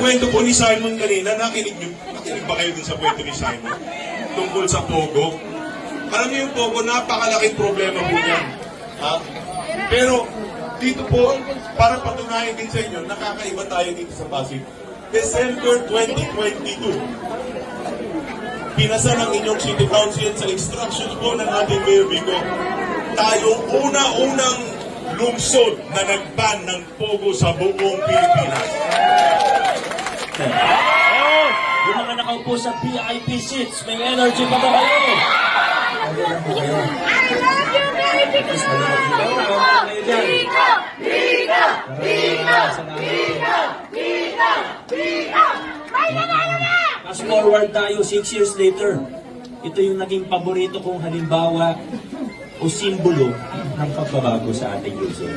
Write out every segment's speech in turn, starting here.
kwento po ni Simon kanina, nakinig ba kayo dun sa kwento ni Simon? Tungkol sa Pogo. Alam niyo yung Pogo, napakalaking problema po niyan. Ha? Pero, dito po, para patunayan din sa inyo, nakakaiba tayo dito sa Pasig. December 2022, pinasa ng inyong City Council sa instructions po ng ating Mayor Vico. Tayo unang lungsod na nag-ban ng Pogo sa buong Pilipinas. Yung mga nakaupo sa VIP seats, may energy pa ba kayo? I love you, VIP Vico! Vico! Vico! Vico! Vico! Vico! Vico! May nanalo na! Fast forward tayo 6 years later. Ito yung naging paborito kong halimbawa o simbolo ng pagbabago sa ating lungsod.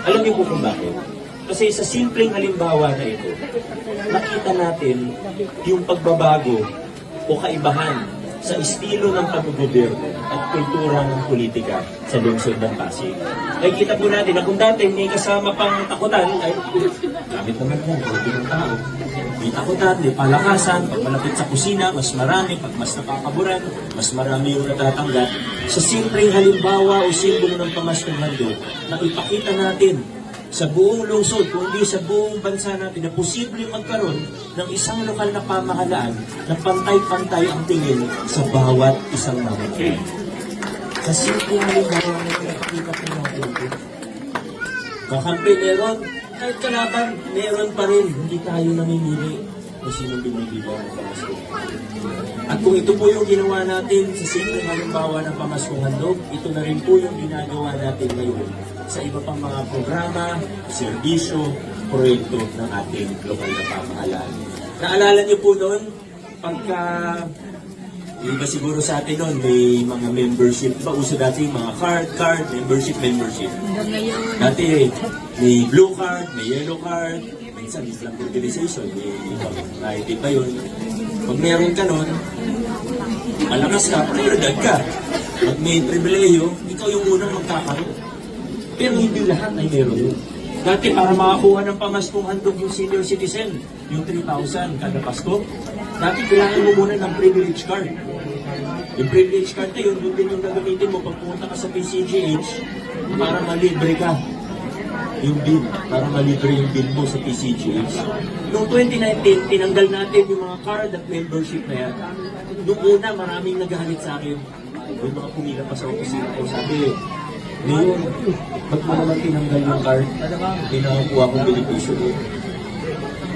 Alam niyo po kung bakit? Kasi sa simpleng halimbawa na ito, nakita natin yung pagbabago o kaibahan sa estilo ng paggogobyerno at kultura ng politika sa lungsod ng Pasig. Ay kita po natin na kung dati may kasama pang takutan, ay gamit naman po, hindi ng tao. May takutan, may palakasan, pag malapit sa kusina, mas marami, pag mas napakaburan, mas marami yung natatanggap. Sa simpleng halimbawa o simbolo ng pamaskong handog, na ipakita natin sa buong lungsod, kundi sa buong bansa natin na posibleng magkaroon ng isang lokal na pamahalaan na pantay-pantay ang tingin sa bawat isang mamamayan. Sa simpleng halimbawa na nakakita po natin ito. Kakampi meron, kahit kalaban, meron pa rin. Hindi tayo namimili kung sino binibigyan ng pamaskong. At kung ito po yung ginawa natin sa simpleng halimbawa ng pamaskong handog, ito na rin po yung ginagawa natin ngayon sa iba pang mga programa, serbisyo, proyekto ng ating lokal na pamahalaan. Naalala niyo po noon, pagka, iba siguro sa atin noon, may mga membership, ba uso dati mga card, membership. Dati may blue card, may yellow card, minsan Islam organization, may variety pa yun. Pag meron ka noon, malakas ka, prioridad ka. Pag may pribileyo, ikaw yung unang magkakaroon. Pero hindi lahat ay meron yun. Dati para makakuha ng pamaskong handog yung senior citizen, yung 3,000 kada Pasko, dati kailangan mo muna ng privilege card. Yung privilege card na yun, doon din yung gagamitin mo pag pumunta ka sa PCGH para malibre ka yung bill, para malibre yung bill mo sa PCGH. Noong 2019, tinanggal natin yung mga card at membership na yan. Noong una, maraming naghahalit sa akin. Yung mga pumila pa sa opisina ko, sabi, ngayon, ba't mo naman tinanggal yung card? Pinakuha kong benepisyo doon.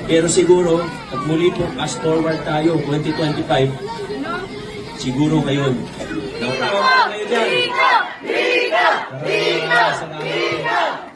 Pero siguro, at muli po, fast forward tayo, 2025, siguro ngayon. Nautawa kayo dyan. Vico! Vico! Vico! Vico!